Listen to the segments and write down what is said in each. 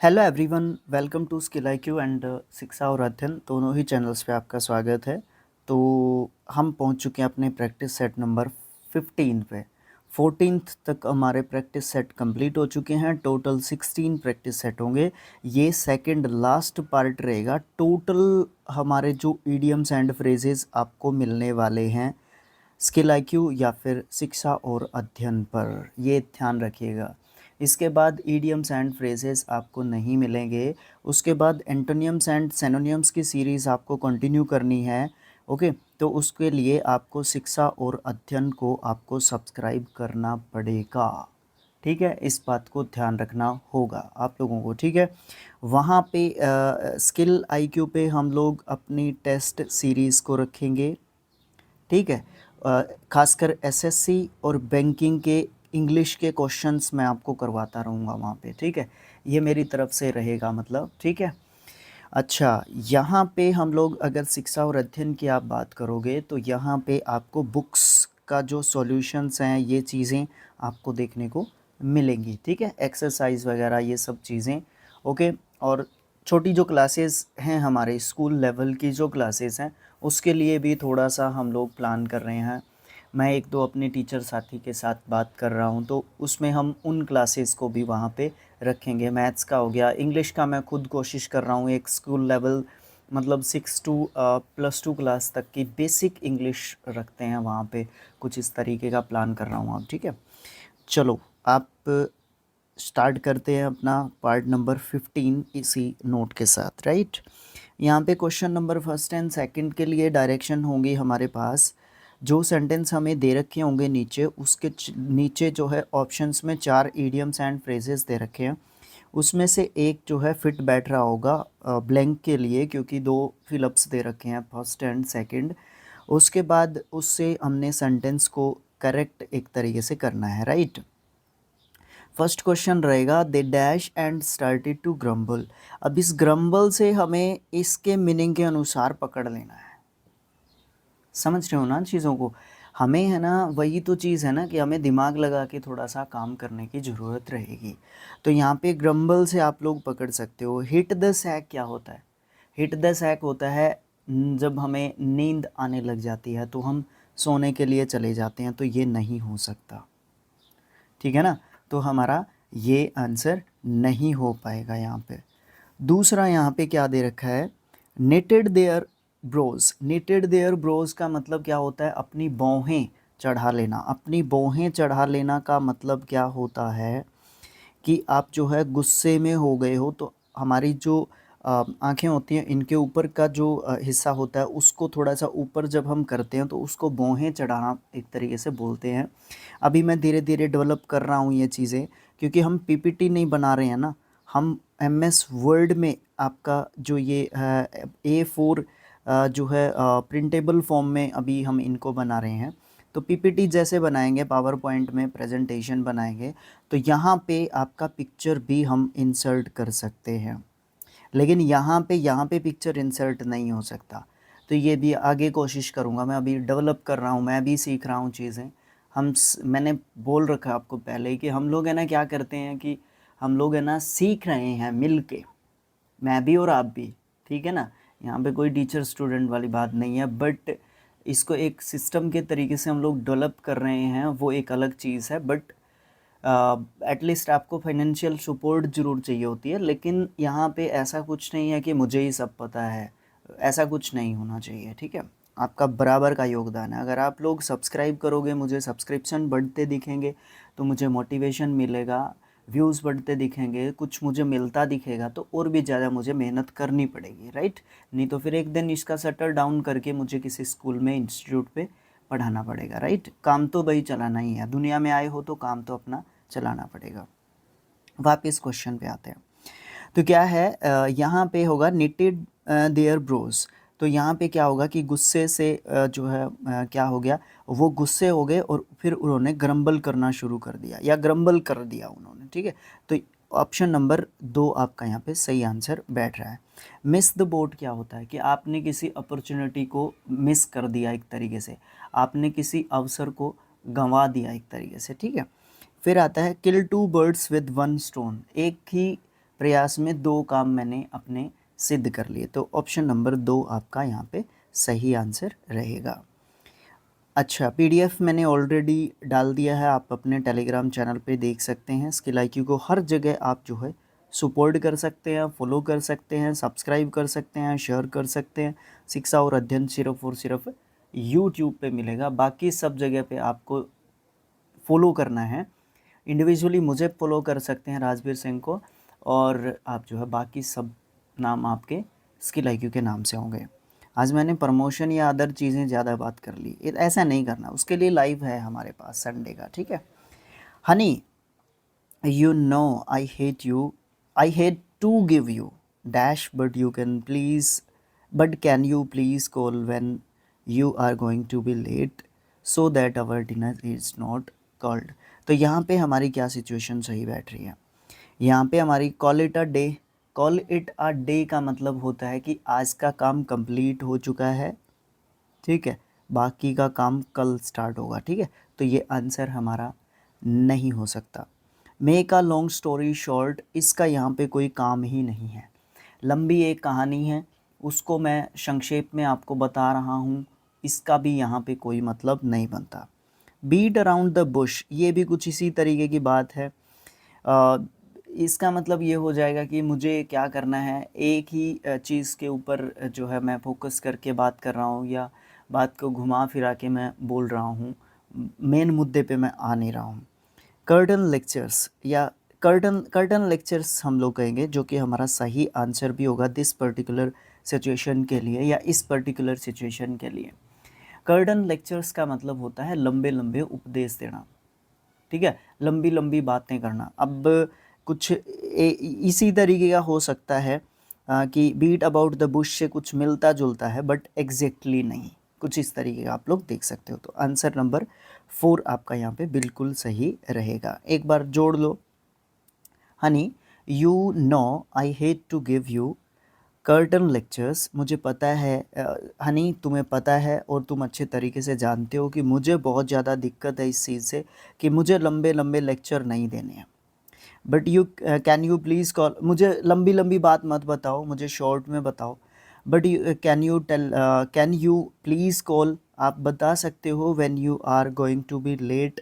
Hello everyone, welcome to Skill IQ and शिक्षा और अध्ययन दोनों ही चैनल्स पे आपका स्वागत है। तो हम पहुंच चुके हैं अपने प्रैक्टिस सेट नंबर 15 पे। 14th तक हमारे प्रैक्टिस सेट कंप्लीट हो चुके हैं। टोटल 16 प्रैक्टिस सेट होंगे। ये सेकंड लास्ट पार्ट रहेगा। टोटल हमारे जो ईडियम्स एंड फ्रेजेस आपको मिलने वाले हैं स्किल आईक्यू या फिर शिक्षा और अध्ययन पर, ये ध्यान रखिएगा। इसके बाद ईडियम्स एंड फ्रेजेस आपको नहीं मिलेंगे। उसके बाद एंटोनियम्स एंड सिनोनियम्स की सीरीज़ आपको कंटिन्यू करनी है। ओके, तो उसके लिए आपको शिक्षा और अध्ययन को आपको सब्सक्राइब करना पड़ेगा। ठीक है, इस बात को ध्यान रखना होगा आप लोगों को। ठीक है, वहाँ पे स्किल आईक्यू पे हम लोग अपनी टेस्ट सीरीज़ को रखेंगे। ठीक है, खासकर एसएससी और बैंकिंग के इंग्लिश के क्वेश्चंस मैं आपको करवाता रहूँगा वहाँ पे। ठीक है, ये मेरी तरफ से रहेगा मतलब। ठीक है, अच्छा, यहाँ पे हम लोग अगर शिक्षा और अध्ययन की आप बात करोगे तो यहाँ पे आपको बुक्स का जो सॉल्यूशंस हैं ये चीज़ें आपको देखने को मिलेंगी। ठीक है, एक्सरसाइज वगैरह ये सब चीज़ें। ओके, और छोटी जो क्लासेस हैं हमारे स्कूल लेवल की जो क्लासेस हैं उसके लिए भी थोड़ा सा हम लोग प्लान कर रहे हैं। मैं एक दो अपने टीचर साथी के साथ बात कर रहा हूँ, तो उसमें हम उन क्लासेस को भी वहाँ पे रखेंगे। मैथ्स का हो गया, इंग्लिश का मैं खुद कोशिश कर रहा हूँ एक स्कूल लेवल मतलब 6 टू +2 क्लास तक की बेसिक इंग्लिश रखते हैं वहाँ पे। कुछ इस तरीके का प्लान कर रहा हूँ आप। ठीक है, चलो आप स्टार्ट करते हैं अपना पार्ट नंबर 15 इसी नोट के साथ। राइट, यहाँ पे question number first and second के लिए डायरेक्शन होंगी हमारे पास। जो सेंटेंस हमें दे रखे होंगे नीचे, उसके नीचे जो है ऑप्शंस में 4 ईडियम्स एंड फ्रेजेस दे रखे हैं। उसमें से एक जो है फिट बैठ रहा होगा ब्लैंक के लिए, क्योंकि 2 फिलअप्स दे रखे हैं फर्स्ट एंड सेकंड। उसके बाद उससे हमने सेंटेंस को करेक्ट एक तरीके से करना है। राइट, फर्स्ट क्वेश्चन रहेगा they dash and started to grumble. अब इस ग्रम्बल से हमें इसके मीनिंग के अनुसार पकड़ लेना है। समझ रहे हो ना चीज़ों को? हमें है ना, वही तो चीज़ है ना कि हमें दिमाग लगा के थोड़ा सा काम करने की ज़रूरत रहेगी। तो यहाँ पे ग्रम्बल से आप लोग पकड़ सकते हो। हिट द सैक क्या होता है? हिट द सैक होता है जब हमें नींद आने लग जाती है तो हम सोने के लिए चले जाते हैं, तो ये नहीं हो सकता। ठीक है ना, तो हमारा ये आंसर नहीं हो पाएगा यहाँ पे। दूसरा यहाँ पे क्या दे रखा है? Knitted their brows. Knitted their brows का मतलब क्या होता है? अपनी बाहें चढ़ा लेना। अपनी बाहें चढ़ा लेना का मतलब क्या होता है कि आप जो है गुस्से में हो गए हो, तो हमारी जो आँखें होती हैं इनके ऊपर का जो हिस्सा होता है उसको थोड़ा सा ऊपर जब हम करते हैं तो उसको बाहें चढ़ाना एक तरीके से बोलते हैं। अभी मैं धीरे धीरे डेवलप कर रहा हूँ ये चीज़ें, क्योंकि हम पीपीटी नहीं बना रहे हैं ना, हम एमएस वर्ड में आपका जो ये है A4 जो है प्रिंटेबल फॉर्म में अभी हम इनको बना रहे हैं। तो पीपीटी जैसे बनाएंगे, पावर पॉइंट में प्रेजेंटेशन बनाएंगे, तो यहाँ पे आपका पिक्चर भी हम इंसर्ट कर सकते हैं। लेकिन यहाँ पे पिक्चर इंसर्ट नहीं हो सकता। तो ये भी आगे कोशिश करूँगा। मैं अभी डेवलप कर रहा हूँ, मैं भी सीख रहा हूँ चीज़ें। मैंने बोल रखा है आपको पहले ही कि हम लोग है ना क्या करते हैं कि हम लोग है ना सीख रहे हैं मिल के, मैं भी और आप भी। ठीक है ना, यहाँ पे कोई टीचर स्टूडेंट वाली बात नहीं है, बट इसको एक सिस्टम के तरीके से हम लोग डेवलप कर रहे हैं, वो एक अलग चीज़ है। बट एटलीस्ट आपको फाइनेंशियल सपोर्ट ज़रूर चाहिए होती है। लेकिन यहाँ पे ऐसा कुछ नहीं है कि मुझे ही सब पता है, ऐसा कुछ नहीं होना चाहिए। ठीक है, आपका बराबर का योगदान है। अगर आप लोग सब्सक्राइब करोगे, मुझे सब्सक्रिप्शन बढ़ते दिखेंगे तो मुझे मोटिवेशन मिलेगा, व्यूज़ बढ़ते दिखेंगे, कुछ मुझे मिलता दिखेगा, तो और भी ज़्यादा मुझे मेहनत करनी पड़ेगी। राइट, नहीं तो फिर एक दिन इसका शटर डाउन करके मुझे किसी स्कूल में, इंस्टीट्यूट पे पढ़ाना पड़ेगा। राइट, काम तो भाई चलाना ही है, दुनिया में आए हो तो काम तो अपना चलाना पड़ेगा। वापस क्वेश्चन पे आते हैं। तो क्या है यहाँ पे होगा निटेड देयर ब्रोज। तो यहाँ पे क्या होगा कि गुस्से से जो है क्या हो गया, वो गुस्से हो गए और फिर उन्होंने ग्रम्बल करना शुरू कर दिया या ग्रम्बल कर दिया उन्होंने। ठीक है, तो ऑप्शन नंबर 2 आपका यहाँ पे सही आंसर बैठ रहा है। मिस द बोट क्या होता है कि आपने किसी अपॉर्चुनिटी को मिस कर दिया, एक तरीके से आपने किसी अवसर को गंवा दिया एक तरीके से। ठीक है, फिर आता है किल 2 बर्ड्स विद 1 स्टोन। एक ही प्रयास में 2 काम मैंने अपने सिद्ध कर लिए। तो ऑप्शन नंबर 2 आपका यहाँ पे सही आंसर रहेगा। अच्छा, पीडीएफ मैंने ऑलरेडी डाल दिया है, आप अपने टेलीग्राम चैनल पे देख सकते हैं। स्किल आईक्यू को हर जगह आप जो है सपोर्ट कर सकते हैं, फॉलो कर सकते हैं, सब्सक्राइब कर सकते हैं, शेयर कर सकते हैं। शिक्षा और अध्ययन सिर्फ और सिर्फ यूट्यूब पे मिलेगा, बाकी सब जगह पे आपको फॉलो करना है। इंडिविजुअली मुझे फॉलो कर सकते हैं, राजवीर सिंह को, और आप जो है बाकी सब नाम आपके स्किल आईक्यू के नाम से होंगे। आज मैंने प्रमोशन या अदर चीज़ें ज़्यादा बात कर ली, ऐसा नहीं करना, उसके लिए लाइव है हमारे पास संडे का, ठीक है। Honey, you know I hate to give you dash but can you please call when you are going to be late so that our dinner is not called। तो यहाँ पे हमारी क्या सिचुएशन सही बैठ रही है, यहाँ पे हमारी कॉल इट अ डे का मतलब होता है कि आज का काम कंप्लीट हो चुका है, ठीक है, बाकी का काम कल स्टार्ट होगा, ठीक है। तो ये आंसर हमारा नहीं हो सकता। Make a long story short, इसका यहाँ पे कोई काम ही नहीं है। लंबी एक कहानी है, उसको मैं संक्षेप में आपको बता रहा हूँ, इसका भी यहाँ पे कोई मतलब नहीं बनता। बीट अराउंड द बुश, ये भी कुछ इसी तरीके की बात है। इसका मतलब ये हो जाएगा कि मुझे क्या करना है, एक ही चीज़ के ऊपर जो है मैं फोकस करके बात कर रहा हूँ, या बात को घुमा फिरा के मैं बोल रहा हूँ, मेन मुद्दे पे मैं आ नहीं रहा हूँ। कर्टन लेक्चर्स या कर्टन लेक्चर्स हम लोग कहेंगे, जो कि हमारा सही आंसर भी होगा दिस पर्टिकुलर सिचुएशन के लिए, या इस पर्टिकुलर सिचुएशन के लिए। कर्टन लेक्चर्स का मतलब होता है लंबे लंबे उपदेश देना, ठीक है, लंबी लंबी बातें करना। अब कुछ इसी तरीके का हो सकता है कि बीट अबाउट द बुश से कुछ मिलता जुलता है, बट एग्जैक्टली नहीं, कुछ इस तरीके का आप लोग देख सकते हो। तो आंसर नंबर 4 आपका यहाँ पे बिल्कुल सही रहेगा। एक बार जोड़ लो। Honey, you know I hate to give you curtain lectures, मुझे पता है हनी, तुम्हें पता है और तुम अच्छे तरीके से जानते हो कि मुझे बहुत ज़्यादा दिक्कत है इस चीज़ से कि मुझे लंबे लंबे लेक्चर नहीं देने हैं। But you can you please call, मुझे लंबी लंबी बात मत बताओ, मुझे शॉर्ट में बताओ। But can you please call, आप बता सकते हो when you are going to be late,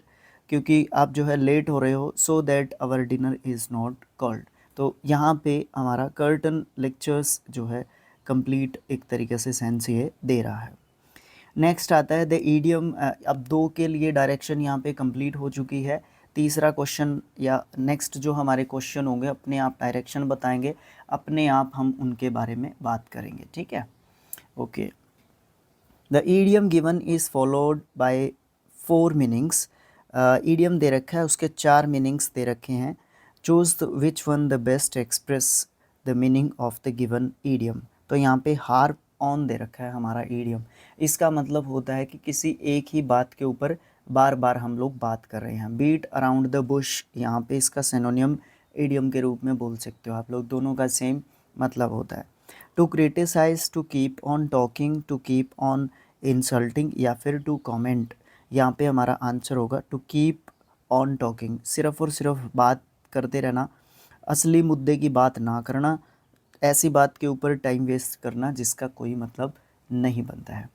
क्योंकि आप जो है लेट हो रहे हो, so that our dinner is not cold. तो यहाँ पे हमारा कर्टन लेक्चर्स जो है कंप्लीट एक तरीके से सेंस ये दे रहा है। नेक्स्ट आता है द ईडियम। अब 2 के लिए डायरेक्शन यहाँ पे कंप्लीट हो चुकी है। तीसरा क्वेश्चन या नेक्स्ट जो हमारे क्वेश्चन होंगे अपने आप डायरेक्शन बताएंगे, अपने आप हम उनके बारे में बात करेंगे, ठीक है। Okay, the idiom given is followed by 4 meanings. Idiom दे रखा है, उसके 4 मीनिंग्स दे रखे हैं। Choose which one the best express the meaning of the given idiom. तो यहाँ पे हार्प ऑन दे रखा है हमारा ईडियम, इसका मतलब होता है कि किसी एक ही बात के ऊपर बार बार हम लोग बात कर रहे हैं। बीट अराउंड द बुश, यहाँ पे इसका सिनोनियम ईडियम के रूप में बोल सकते हो आप लोग, दोनों का सेम मतलब होता है। To criticise, to keep on talking, to keep on insulting, या फिर टू कमेंट। यहाँ पे हमारा आंसर होगा टू कीप ऑन टॉकिंग, सिर्फ और सिर्फ बात करते रहना, असली मुद्दे की बात ना करना, ऐसी बात के ऊपर टाइम वेस्ट करना जिसका कोई मतलब नहीं बनता है।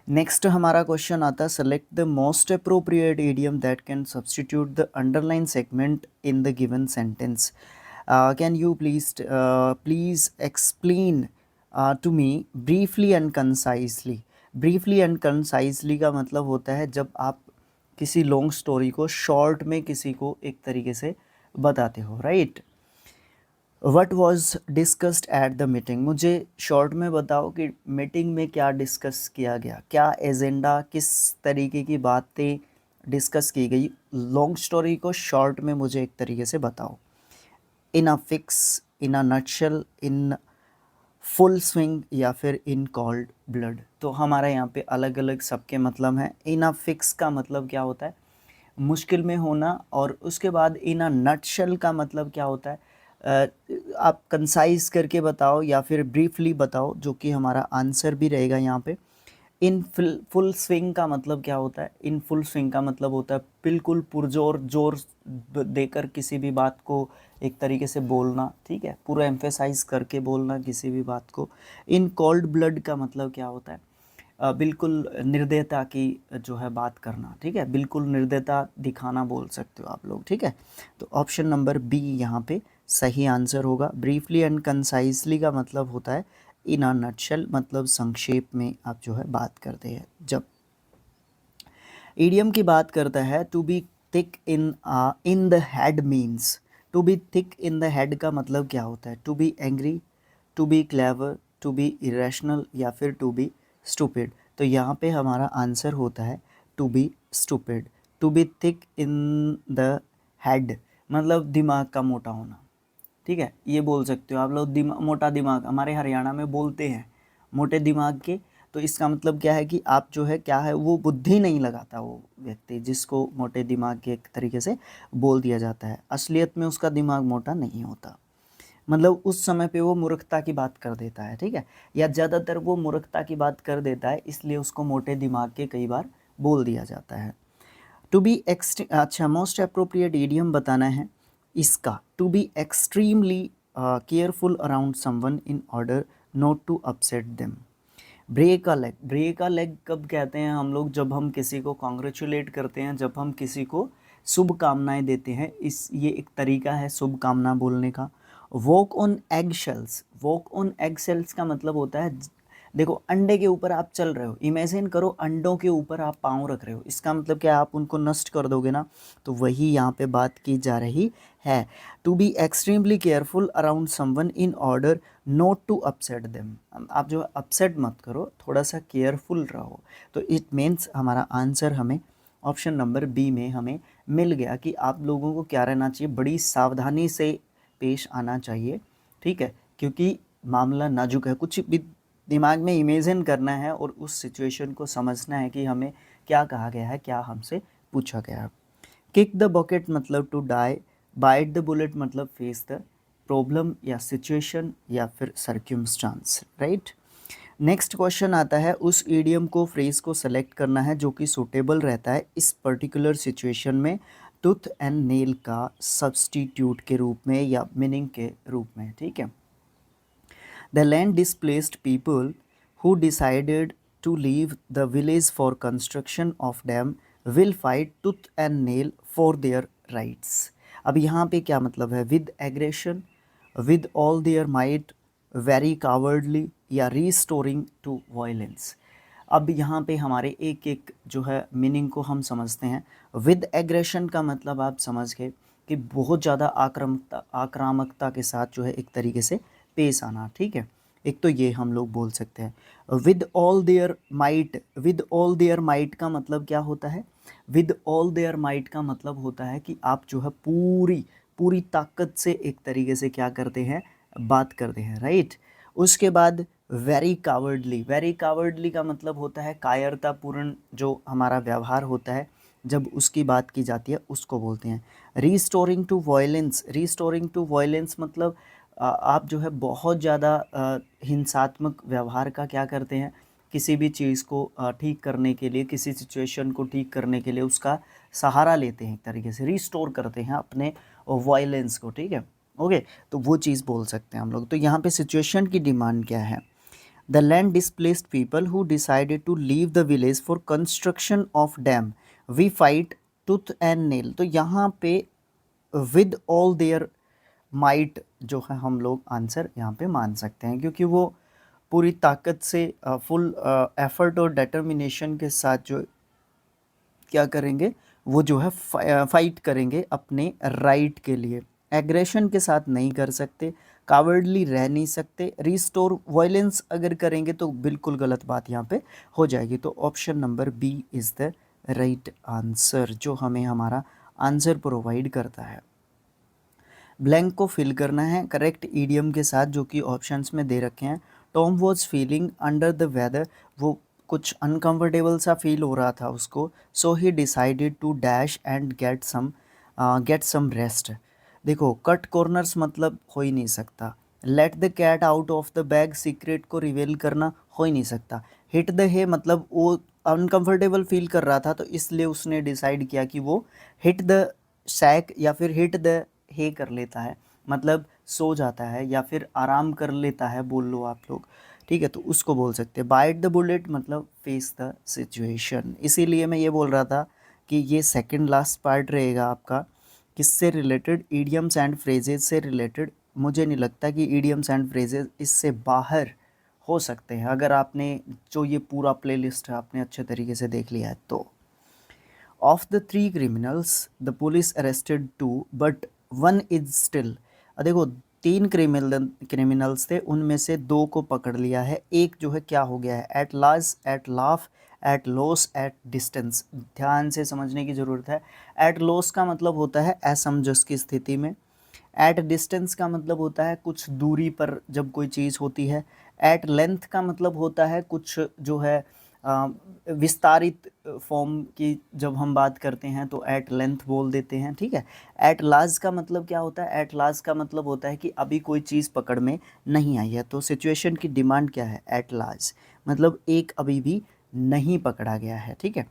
नेक्स्ट हमारा क्वेश्चन आता है select the most appropriate idiom that can substitute the underline segment in the given sentence. Can you please explain to me briefly and concisely. Briefly and concisely का मतलब होता है जब आप किसी लॉन्ग स्टोरी को शॉर्ट में किसी को एक तरीके से बताते हो, right. What was discussed at the meeting, मुझे शॉर्ट में बताओ कि मीटिंग में क्या डिस्कस किया गया, क्या एजेंडा, किस तरीके की बातें डिस्कस की गई। लॉन्ग स्टोरी को शॉर्ट में मुझे एक तरीके से बताओ। In a fix, in a nutshell, in full swing, या फिर इन कॉल्ड ब्लड। तो हमारा यहाँ पे अलग अलग सबके मतलब हैं। इन अ फिक्स का मतलब क्या होता है, मुश्किल में होना, और उसके बाद इन अ नटशेल का मतलब क्या होता है, आप कंसाइज करके बताओ या फिर ब्रीफली बताओ, जो कि हमारा आंसर भी रहेगा यहाँ पे। इन फुल स्विंग का मतलब क्या होता है? इन फुल स्विंग का मतलब होता है बिल्कुल पुरजोर जोर देकर किसी भी बात को एक तरीके से बोलना, ठीक है, पूरा एम्फेसाइज करके बोलना किसी भी बात को। इन कोल्ड ब्लड का मतलब क्या होता है? बिल्कुल निर्दयता की जो है बात करना, ठीक है, बिल्कुल निर्दयता दिखाना बोल सकते हो आप लोग, ठीक है। तो ऑप्शन नंबर बी यहाँ पे सही आंसर होगा। ब्रीफली एंड कंसाइजली का मतलब होता है इन अ नटशेल, मतलब संक्षेप में आप जो है बात करते हैं। जब ईडियम की बात करता है to be thick in the head means, to be thick in the head का मतलब क्या होता है? To be angry, to be clever, to be irrational या फिर टू बी स्टूपिड। तो यहाँ पे हमारा आंसर होता है to be stupid. To be thick in the head मतलब दिमाग का मोटा होना, ठीक है, ये बोल सकते हो आप लोग। मोटा दिमाग हमारे हरियाणा में बोलते हैं मोटे दिमाग के। तो इसका मतलब क्या है कि आप जो है क्या है, वो बुद्धि नहीं लगाता वो व्यक्ति जिसको मोटे दिमाग के एक तरीके से बोल दिया जाता है। असलियत में उसका दिमाग मोटा नहीं होता, मतलब उस समय पे वो मूर्खता की बात कर देता है, ठीक है, या ज़्यादातर वो मूर्खता की बात कर देता है, इसलिए उसको मोटे दिमाग के कई बार बोल दिया जाता है। टू बी अच्छा मोस्ट अप्रोप्रिएट ईडियम बताना है इसका। To be extremely careful around someone in order not to upset them. Break a leg, break a leg कब कहते हैं हम लोग? जब हम किसी को कॉन्ग्रेचुलेट करते हैं, जब हम किसी को शुभकामनाएं देते हैं, इस ये एक तरीका है शुभकामना बोलने का। Walk on egg shells, walk on egg shells का मतलब होता है देखो अंडे के ऊपर आप चल रहे हो, इमेजिन करो अंडों के ऊपर आप पाँव रख रहे हो, इसका मतलब क्या आप उनको नष्ट कर दोगे ना, तो वही यहाँ पे बात की जा रही है। To be extremely careful around someone in order not to upset them, आप जो अपसेट मत करो, थोड़ा सा केयरफुल रहो। तो इट मीन्स हमारा आंसर हमें ऑप्शन नंबर बी में हमें मिल गया कि आप लोगों को क्या रहना चाहिए, बड़ी सावधानी से पेश आना चाहिए, ठीक है, क्योंकि मामला नाजुक है। कुछ भी दिमाग में इमेजिन करना है और उस सिचुएशन को समझना है कि हमें क्या कहा गया है, क्या हमसे पूछा गया है। किक द बकेट मतलब to die, bite the bullet मतलब फेस द प्रॉब्लम या सिचुएशन या फिर सर्क्यूमस्टांस, राइट। नेक्स्ट क्वेश्चन आता है, उस ईडियम को फ्रेज को सेलेक्ट करना है जो कि सूटेबल रहता है इस पर्टिकुलर सिचुएशन में टूथ एंड नेल का सब्सटीट्यूट के रूप में या मीनिंग के रूप में, ठीक है। The land displaced people who decided to leave the village for construction of dam will fight tooth and nail for their rights. अब यहाँ पे क्या मतलब है? With aggression, with all their might, very cowardly या restoring to violence. अब यहाँ पे हमारे एक एक जो है मीनिंग को हम समझते हैं। विद एग्रेशन का मतलब आप समझ गए कि बहुत ज़्यादा आक्रामकता के साथ जो है एक तरीके से पेश आना, ठीक है, एक तो ये हम लोग बोल सकते हैं। With all their might, with all their might का मतलब क्या होता है? विद ऑल देयर माइट का मतलब होता है कि आप जो है पूरी पूरी ताकत से एक तरीके से क्या करते हैं, बात करते हैं, राइट। उसके बाद वेरी कावर्डली, वेरी कावर्डली का मतलब होता है कायरतापूर्ण जो हमारा व्यवहार होता है जब उसकी बात की जाती है उसको बोलते हैं। Restoring to violence, restoring to violence मतलब आप जो है बहुत ज़्यादा हिंसात्मक व्यवहार का क्या करते हैं, किसी भी चीज़ को ठीक करने के लिए, किसी सिचुएशन को ठीक करने के लिए उसका सहारा लेते हैं, एक तरीके से रीस्टोर करते हैं अपने वायलेंस को, ठीक है, ओके। तो वो चीज़ बोल सकते हैं हम लोग। तो यहाँ पे सिचुएशन की डिमांड क्या है? The land displaced people who decided to leave the village for construction of dam we fight tooth and nail. तो यहाँ पे विद ऑल देयर माइट जो है हम लोग आंसर यहाँ पे मान सकते हैं, क्योंकि वो पूरी ताकत से फुल एफर्ट और डिटर्मिनेशन के साथ जो क्या करेंगे, वो जो है फाइट करेंगे अपने राइट के लिए। एग्रेशन के साथ नहीं कर सकते, कावर्डली रह नहीं सकते, रिस्टोर वायलेंस अगर करेंगे तो बिल्कुल गलत बात यहाँ पे हो जाएगी। तो option number B is the right answer जो हमें हमारा आंसर प्रोवाइड करता है। ब्लैंक को फिल करना है करेक्ट ईडियम के साथ जो कि ऑप्शंस में दे रखे हैं। Tom was feeling under the weather, वो कुछ अनकंफर्टेबल सा फील हो रहा था उसको, so he decided to dash and get some rest. देखो कट कॉर्नर्स मतलब हो ही नहीं सकता। Let the cat out of the bag, secret को रिवील करना हो ही नहीं सकता। हिट द हे मतलब वो अनकंफर्टेबल फील कर रहा था, तो इसलिए उसने डिसाइड किया कि वो हिट द सैक या फिर हिट द हे कर लेता है, मतलब सो जाता है या फिर आराम कर लेता है, बोल लो आप लोग, ठीक है। तो उसको बोल सकते हैं बाइट द बुलेट मतलब फेस द सिचुएशन। इसीलिए मैं ये बोल रहा था कि ये सेकंड लास्ट पार्ट रहेगा आपका, किससे रिलेटेड, ईडियम्स एंड फ्रेजेस से रिलेटेड। मुझे नहीं लगता कि ईडियम्स एंड फ्रेजेस इससे बाहर हो सकते हैं, अगर आपने जो ये पूरा प्लेलिस्ट है आपने अच्छे तरीके से देख लिया है तो। Of the 3 criminals the police arrested 2 but 1 is still. देखो 3 क्रिमिनल्स थे, उनमें से 2 को पकड़ लिया है, एक जो है क्या हो गया है, at last, at laugh, at loss, at distance. ध्यान से समझने की ज़रूरत है। एट लॉस का मतलब होता है असमंजस की स्थिति में। एट डिस्टेंस का मतलब होता है कुछ दूरी पर जब कोई चीज़ होती है। एट लेंथ का मतलब होता है कुछ जो है विस्तारित फॉर्म की जब हम बात करते हैं तो एट लेंथ बोल देते हैं, ठीक है। एट लार्ज का मतलब क्या होता है, एट लार्ज का मतलब होता है कि अभी कोई चीज़ पकड़ में नहीं आई है, तो सिचुएशन की डिमांड क्या है, एट लार्ज मतलब एक अभी भी नहीं पकड़ा गया है, ठीक है।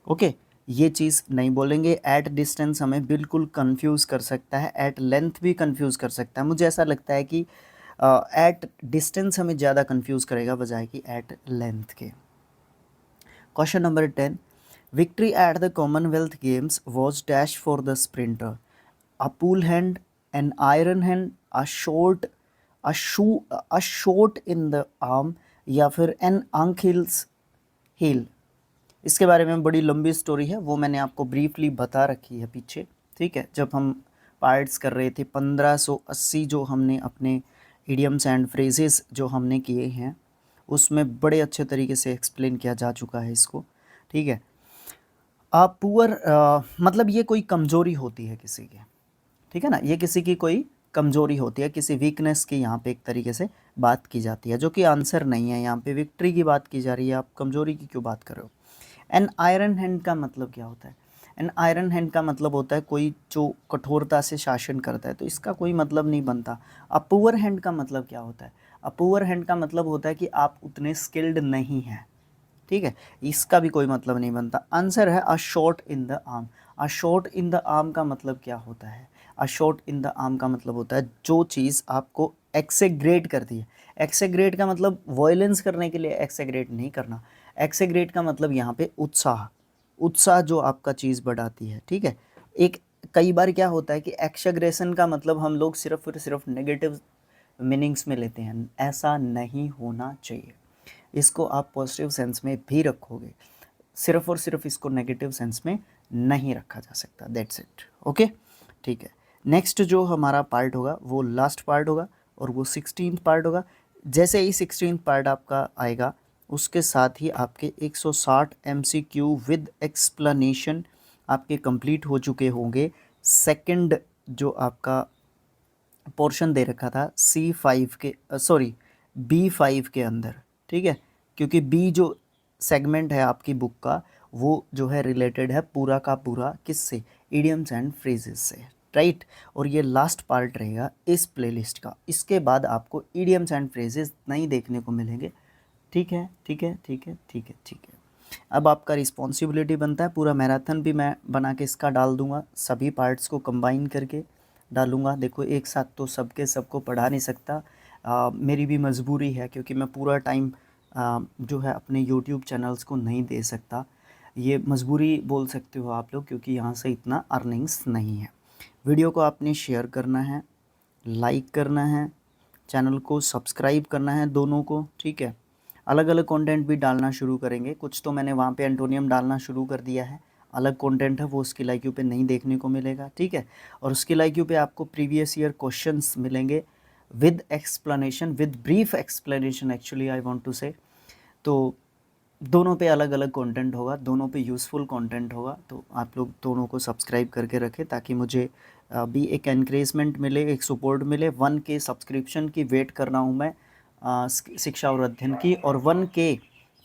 ओके, ये चीज़ नहीं बोलेंगे। एट डिस्टेंस हमें बिल्कुल कंफ्यूज कर सकता है, एट लेंथ भी कंफ्यूज कर सकता है। मुझे ऐसा लगता है कि एट डिस्टेंस हमें ज़्यादा कंफ्यूज करेगा बजाय कि एट लेंथ के। Question number 10, victory at the Commonwealth games was dash for the sprinter, a pool hand, an iron hand, a shot, a shot in the arm, या फिर एन अंकिल्स हील। इसके बारे में बड़ी लंबी स्टोरी है, वो मैंने आपको ब्रीफली बता रखी है पीछे, ठीक है। जब हम पार्ट्स कर रहे थे 1580 जो हमने अपने इडियम्स एंड फ्रेजेस जो हमने किए हैं उसमें बड़े अच्छे तरीके से एक्सप्लेन किया जा चुका है इसको, ठीक है। पुअर मतलब ये कोई कमज़ोरी होती है किसी की, ठीक है ना, ये किसी की कोई कमज़ोरी होती है, किसी वीकनेस की यहाँ पे एक तरीके से बात की जाती है, जो कि आंसर नहीं है। यहाँ पे विक्ट्री की बात की जा रही है, आप कमज़ोरी की क्यों बात कर रहे हो। एन आयरन हैंड का मतलब क्या होता है, एन आयरन हैंड का मतलब होता है कोई जो कठोरता से शासन करता है, तो इसका कोई मतलब नहीं बनता। अ पुअर हैंड का मतलब क्या होता है, अ पुअर हैंड का मतलब होता है कि आप उतने स्किल्ड नहीं हैं, ठीक है, इसका भी कोई मतलब नहीं बनता। आंसर है a shot in the arm. A shot in the arm का मतलब क्या होता है, a shot in the arm का मतलब होता है जो चीज़ आपको एक्सेग्रेट करती है। एक्सेग्रेट का मतलब वॉयलेंस करने के लिए एक्सेग्रेट नहीं करना, एक्सेग्रेट का मतलब यहाँ पे उत्साह, उत्साह जो आपका चीज़ बढ़ाती है, ठीक है। एक कई बार क्या होता है कि एक्सग्रेशन का मतलब हम लोग सिर्फ और सिर्फ नेगेटिव मीनिंग्स में लेते हैं, ऐसा नहीं होना चाहिए। इसको आप पॉजिटिव सेंस में भी रखोगे, सिर्फ और सिर्फ इसको नेगेटिव सेंस में नहीं रखा जा सकता, दैट्स इट। ओके, ठीक है। नेक्स्ट जो हमारा पार्ट होगा वो लास्ट पार्ट होगा और वो 16th पार्ट होगा। जैसे ही 16th पार्ट आपका आएगा उसके साथ ही आपके 160 MCQ विद एक्सप्लेनेशन आपके कंप्लीट हो चुके होंगे। सेकंड जो आपका पोर्शन दे रखा था C5 के सॉरी B5 के अंदर, ठीक है, क्योंकि B जो सेगमेंट है आपकी बुक का वो जो है रिलेटेड है पूरा का पूरा किससे, इडियम्स एंड फ्रेजेस से, राइट। और ये लास्ट पार्ट रहेगा इस प्लेलिस्ट का, इसके बाद आपको इडियम्स एंड फ्रेजेस नहीं देखने को मिलेंगे, ठीक है, ठीक है, ठीक है, ठीक है, ठीक है। अब आपका रिस्पॉन्सिबिलिटी बनता है, पूरा मैराथन भी मैं बना के इसका डाल दूंगा, सभी पार्ट्स को कंबाइन करके डालूंगा। देखो एक साथ तो सबके सबको पढ़ा नहीं सकता, मेरी भी मजबूरी है क्योंकि मैं पूरा टाइम जो है अपने यूट्यूब चैनल्स को नहीं दे सकता, ये मजबूरी बोल सकते हो आप लोग, क्योंकि यहाँ से इतना अर्निंग्स नहीं है। वीडियो को आपने शेयर करना है, लाइक करना है, चैनल को सब्सक्राइब करना है दोनों को, ठीक है। अलग अलग कंटेंट भी डालना शुरू करेंगे, कुछ तो मैंने वहाँ पे एंटोनियम डालना शुरू कर दिया है, अलग कंटेंट है वो स्किल IQ पे नहीं देखने को मिलेगा, ठीक है। और स्किल IQ पे आपको प्रीवियस ईयर क्वेश्चंस मिलेंगे with explanation, with brief explanation actually I want to say. तो दोनों पे अलग अलग कंटेंट होगा, दोनों पे यूज़फुल कंटेंट होगा, तो आप लोग दोनों को सब्सक्राइब करके रखें ताकि मुझे भी एक एनकरेजमेंट मिले, एक सपोर्ट मिले। 1K सब्सक्रिप्शन की वेट कर रहा हूँ मैं शिक्षा और अध्ययन की, और 1K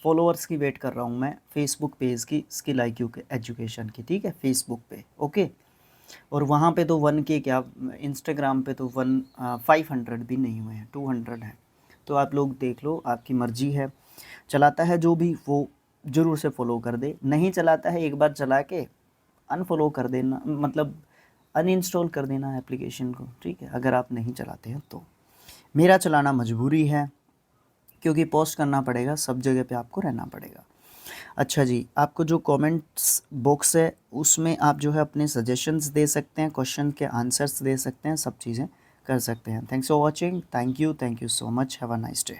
फॉलोअर्स की वेट कर रहा हूँ मैं फेसबुक पेज की स्किल IQ के एजुकेशन की, ठीक है, फेसबुक पे, ओके। और वहाँ पे तो 1K क्या, इंस्टाग्राम पे तो 500 भी नहीं हुए हैं, 200 है, तो आप लोग देख लो, आपकी मर्जी है। चलाता है जो भी वो ज़रूर से फॉलो कर दे, नहीं चलाता है एक बार चला के अनफॉलो कर देना, मतलब अनइंस्टॉल कर देना एप्लीकेशन को, ठीक है, अगर आप नहीं चलाते हैं तो। मेरा चलाना मजबूरी है क्योंकि पोस्ट करना पड़ेगा, सब जगह पे आपको रहना पड़ेगा। अच्छा जी, आपको जो कमेंट्स बॉक्स है उसमें आप जो है अपने सजेशंस दे सकते हैं, क्वेश्चन के आंसर्स दे सकते हैं, सब चीज़ें कर सकते हैं। Thanks for watching, thank you so much, have a nice day.